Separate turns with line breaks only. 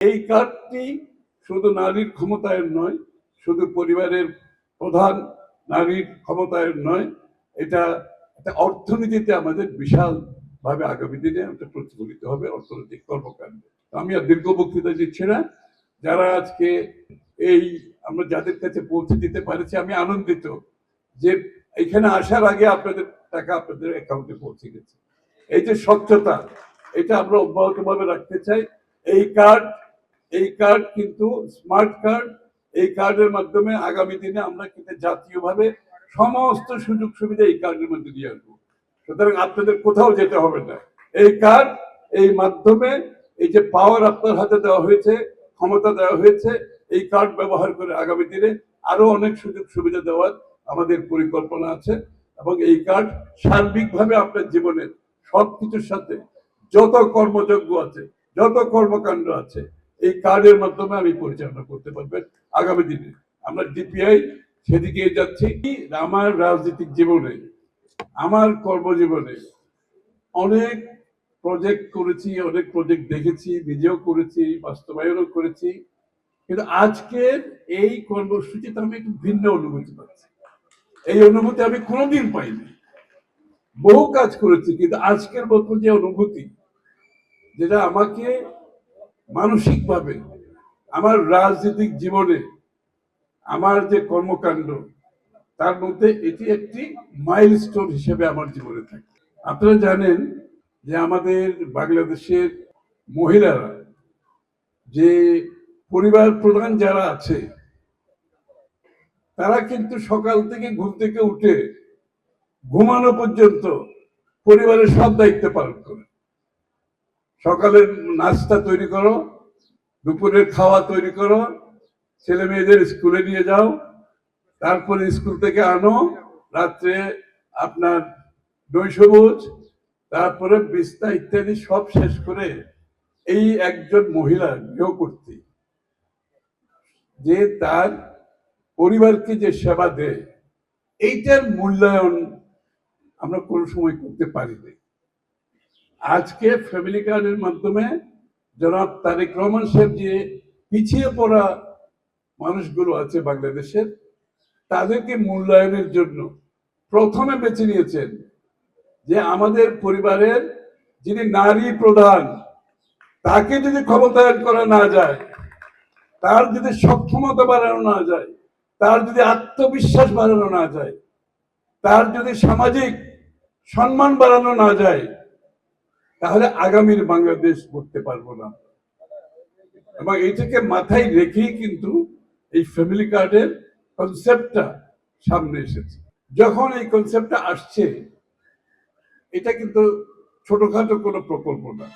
এই কার্ডটি শুধু নারীর ক্ষমতায়ন নয়, শুধু পরিবারের প্রধান নারীর ক্ষমতায়ন নয়, এটা একটা অর্থনীতিতে আমাদের বিশাল ভাবে আগামী দিনে একটা প্রতিফলিত হবে অর্থনৈতিক কর্মকাণ্ডে। আমি আর দীর্ঘ বক্তৃতা দিচ্ছি না। যারা আজকে এই আমরা যাদের কাছে পৌঁছে দিতে পারেছি, আমি আনন্দিত যে এখানে আসার আগে আপনাদের টাকা আপনাদের অ্যাকাউন্টে পৌঁছে গেছে। এই যে স্বচ্ছতা, এটা আমরা অব্যাহতভাবে রাখতে চাই। এই কার্ড কিন্তু স্মার্ট কার্ড। এই কার্ডের মাধ্যমে আগামী দিনে আমরা কিন্তু জাতীয়ভাবে সমস্ত সুযোগ সুবিধা এই কার্ডের মধ্যে দিয়ে আসবো। সুতরাং আপনাদের কোথাও যেতে হবে না। এই কার্ড, এই মাধ্যমে এই যে পাওয়ার আপনার হাতে দেওয়া হয়েছে, ক্ষমতা দেওয়া হয়েছে, এই কার্ড ব্যবহার করে আগামী দিনে আরো অনেক সুযোগ সুবিধা দেওয়ার আমাদের পরিকল্পনা আছে। এবং এই কার্ড সার্বিকভাবে আপনার জীবনের সবকিছুর সাথে যত কর্মযজ্ঞ আছে, যত কর্মকাণ্ড আছে, এই কার্ডের মাধ্যমে আমি পরিচালনা করতে পারবেন আগামী দিনে। আমরা ডিপিআই সেদিকে যাচ্ছি। আমার রাজনৈতিক জীবনে, আমার কর্মজীবনে অনেক প্রজেক্ট করেছি, অনেক প্রজেক্ট দেখেছি, নিজেও করেছি, বাস্তবায়নও করেছি। কিন্তু আজকের এই কর্মসূচিতে আমি একটু ভিন্ন অনুভূতি পাচ্ছি। এই অনুভূতি আমি কোনোদিন পাইনি। বহু কাজ করেছি, কিন্তু আজকের মতো যে অনুভূতি, যেটা আমাকে মানসিকভাবে আমার রাজনৈতিক জীবনে, আমার যে কর্মকাণ্ড, তার মধ্যে এটি একটি মাইলস্টোন হিসেবে আমার জীবনে থাকে। আপনারা জানেন যে আমাদের বাংলাদেশের মহিলারা, যে পরিবার প্রধান যারা আছে, তারা কিন্তু সকাল থেকে ঘুম থেকে উঠে ঘুমানো পর্যন্ত পরিবারের সব দায়িত্ব পালন করে। সকালের নাস্তা তৈরি করো, দুপুরের খাওয়া তৈরি করো, ছেলে মেয়েদের স্কুলে নিয়ে যাও, তারপরে স্কুল থেকে আনো, রাত্রে আপনার নৈশভোজ, তারপরে বিস্তা ইত্যাদি সব শেষ করে এই একজন মহিলা গৃহকর্ত্রী যে তার পরিবারকে যে সেবা দেয়, এইটার মূল্যায়ন আমরা কোনো সময় করতে পারি না। আজকে ফ্যামিলি কার্ডের মাধ্যমে জনাব তারেক রহমান সাহেব যে পিছিয়ে পড়া মানুষগুলো আছে বাংলাদেশের, তাদেরকে মূল্যায়নের জন্য প্রথমে বেছে নিয়েছেন যে আমাদের পরিবারের যিনি নারী প্রধান, তাকে যদি ক্ষমতায়ন করা না যায়, তার যদি সক্ষমতা বাড়ানো না যায়, তার যদি আত্মবিশ্বাস বাড়ানো না যায়, তার যদি সামাজিক সম্মান বাড়ানো না যায়, তাহলে আগামীর বাংলাদেশ করতে পারবো না। এবং এইটাকে মাথায় রেখেই কিন্তু এই ফ্যামিলি কার্ডের কনসেপ্টটা সামনে এসেছে। যখন এই কনসেপ্টটা আসছে, এটা কিন্তু ছোটখাটো কোনো প্রকল্প না।